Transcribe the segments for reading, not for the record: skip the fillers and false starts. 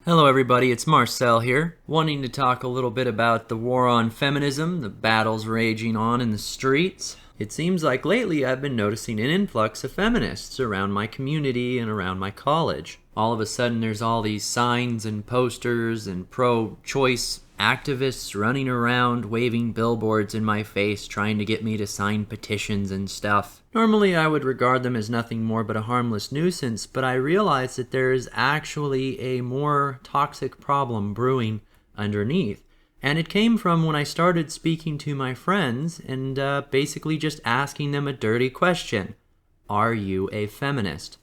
Hello everybody, it's Marcel here, wanting to talk a little bit about the war on feminism, the battles raging on in the streets. It seems like lately I've been noticing an influx of feminists around my community and around my college. All of a sudden there's all these signs and posters and pro-choice activists running around waving billboards in my face trying to get me to sign petitions and stuff. Normally I would regard them as nothing more but a harmless nuisance, but I realize that there is actually a more toxic problem brewing underneath. And it came from when I started speaking to my friends and basically just asking them a dirty question. Are you a feminist?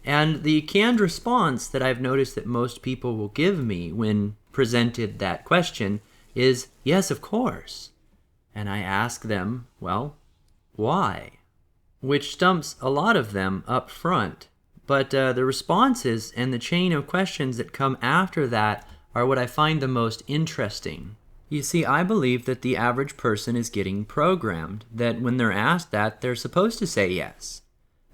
And the canned response that I've noticed that most people will give me when presented that question is, yes, of course. And I ask them, well, why? Which stumps a lot of them up front. But the responses and the chain of questions that come after that are what I find the most interesting. You see, I believe that the average person is getting programmed, that when they're asked that, they're supposed to say yes.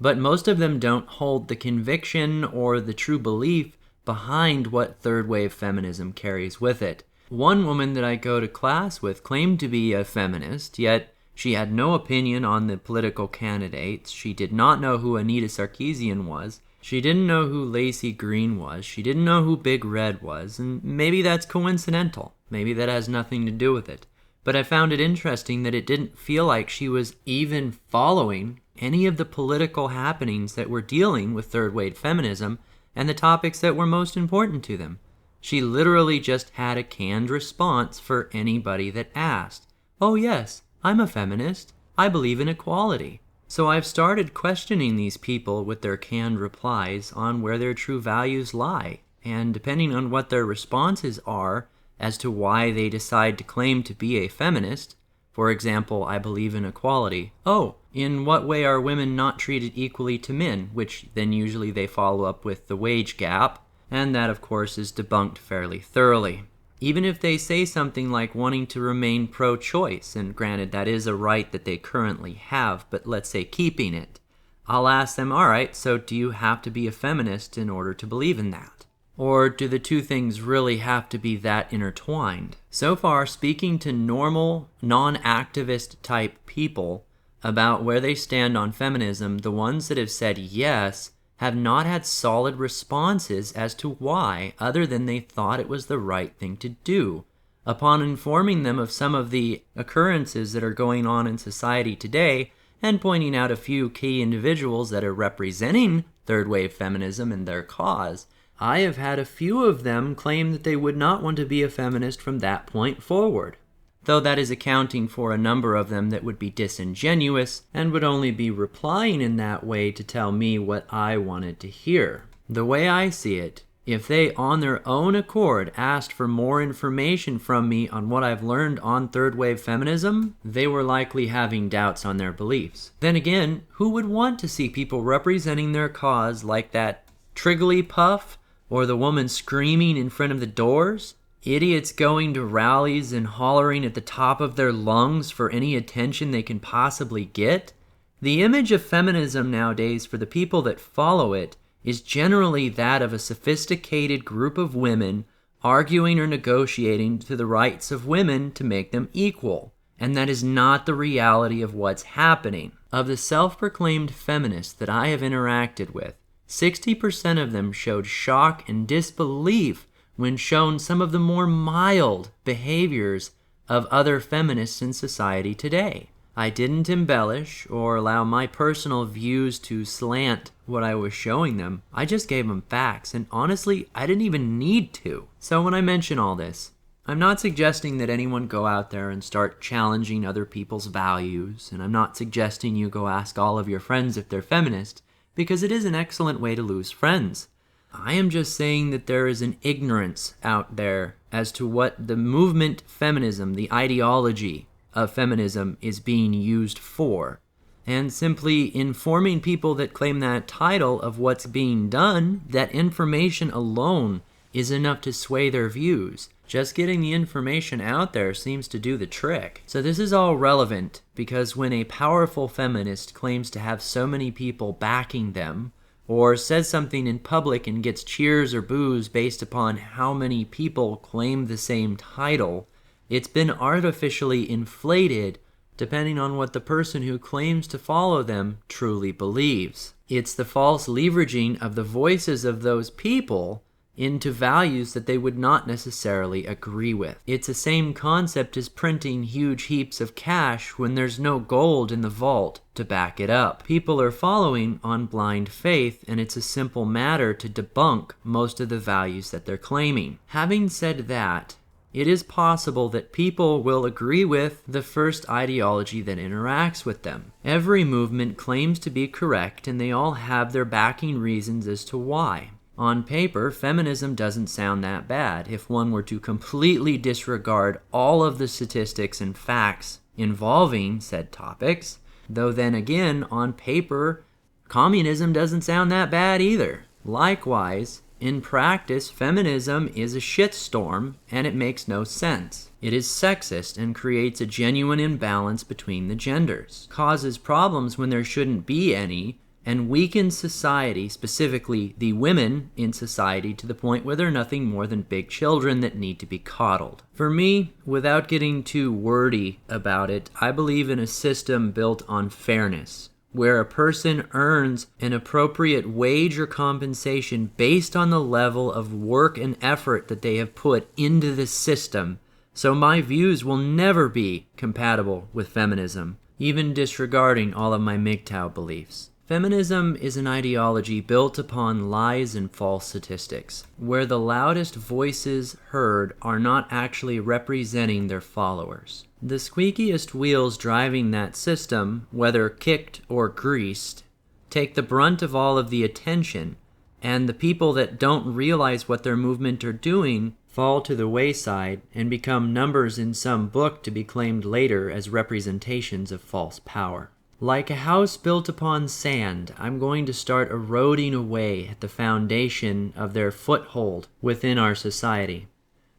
But most of them don't hold the conviction or the true belief behind what third wave feminism carries with it. One woman that I go to class with claimed to be a feminist, yet she had no opinion on the political candidates. She did not know who Anita Sarkeesian was. She didn't know who Lacey Green was. She didn't know who Big Red was. And maybe that's coincidental. Maybe that has nothing to do with it. But I found it interesting that it didn't feel like she was even following any of the political happenings that were dealing with third wave feminism and the topics that were most important to them. She literally just had a canned response for anybody that asked. Oh yes, I'm a feminist. I believe in equality. So I've started questioning these people with their canned replies on where their true values lie. And depending on what their responses are as to why they decide to claim to be a feminist, for example, I believe in equality. Oh, in what way are women not treated equally to men? Which then usually they follow up with the wage gap, and that of course is debunked fairly thoroughly. Even if they say something like wanting to remain pro-choice, and granted that is a right that they currently have, but let's say keeping it, I'll ask them, alright, so do you have to be a feminist in order to believe in that? Or do the two things really have to be that intertwined? So far, speaking to normal, non-activist type people about where they stand on feminism, the ones that have said yes have not had solid responses as to why, other than they thought it was the right thing to do. Upon informing them of some of the occurrences that are going on in society today, and pointing out a few key individuals that are representing third wave feminism and their cause, I have had a few of them claim that they would not want to be a feminist from that point forward. Though that is accounting for a number of them that would be disingenuous and would only be replying in that way to tell me what I wanted to hear. The way I see it, if they on their own accord asked for more information from me on what I've learned on third wave feminism, they were likely having doubts on their beliefs. Then again, who would want to see people representing their cause like that Triggly-Puff? Or the woman screaming in front of the doors? Idiots going to rallies and hollering at the top of their lungs for any attention they can possibly get? The image of feminism nowadays for the people that follow it is generally that of a sophisticated group of women arguing or negotiating to the rights of women to make them equal. And that is not the reality of what's happening. Of the self-proclaimed feminists that I have interacted with, 60% of them showed shock and disbelief when shown some of the more mild behaviors of other feminists in society today. I didn't embellish or allow my personal views to slant what I was showing them. I just gave them facts, and honestly, I didn't even need to. So when I mention all this, I'm not suggesting that anyone go out there and start challenging other people's values, and I'm not suggesting you go ask all of your friends if they're feminist, because it is an excellent way to lose friends. I am just saying that there is an ignorance out there as to what the movement feminism, the ideology of feminism, is being used for. And simply informing people that claim that title of what's being done, that information alone is enough to sway their views. Just getting the information out there seems to do the trick. So this is all relevant because when a powerful feminist claims to have so many people backing them, or says something in public and gets cheers or boos based upon how many people claim the same title, it's been artificially inflated depending on what the person who claims to follow them truly believes. It's the false leveraging of the voices of those people into values that they would not necessarily agree with. It's the same concept as printing huge heaps of cash when there's no gold in the vault to back it up. People are following on blind faith, and it's a simple matter to debunk most of the values that they're claiming. Having said that, it is possible that people will agree with the first ideology that interacts with them. Every movement claims to be correct, and they all have their backing reasons as to why. On paper, feminism doesn't sound that bad if one were to completely disregard all of the statistics and facts involving said topics, though then again, on paper, communism doesn't sound that bad either. Likewise, in practice, feminism is a shitstorm and it makes no sense. It is sexist and creates a genuine imbalance between the genders, causes problems when there shouldn't be any, and weakens society, specifically the women in society, to the point where they're nothing more than big children that need to be coddled. For me, without getting too wordy about it, I believe in a system built on fairness, where a person earns an appropriate wage or compensation based on the level of work and effort that they have put into the system. So my views will never be compatible with feminism, even disregarding all of my MGTOW beliefs. Feminism is an ideology built upon lies and false statistics, where the loudest voices heard are not actually representing their followers. The squeakiest wheels driving that system, whether kicked or greased, take the brunt of all of the attention, and the people that don't realize what their movement are doing fall to the wayside and become numbers in some book to be claimed later as representations of false power. Like a house built upon sand, I'm going to start eroding away at the foundation of their foothold within our society.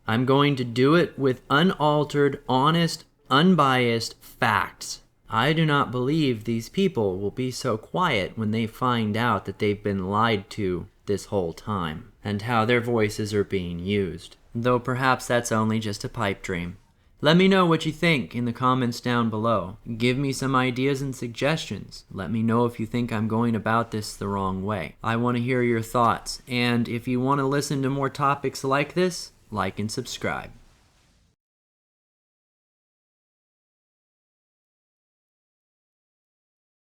I'm going to do it with unaltered, honest, unbiased facts. I do not believe these people will be so quiet when they find out that they've been lied to this whole time, and how their voices are being used. Though perhaps that's only just a pipe dream. Let me know what you think in the comments down below. Give me some ideas and suggestions. Let me know if you think I'm going about this the wrong way. I want to hear your thoughts, and if you want to listen to more topics like this, like and subscribe.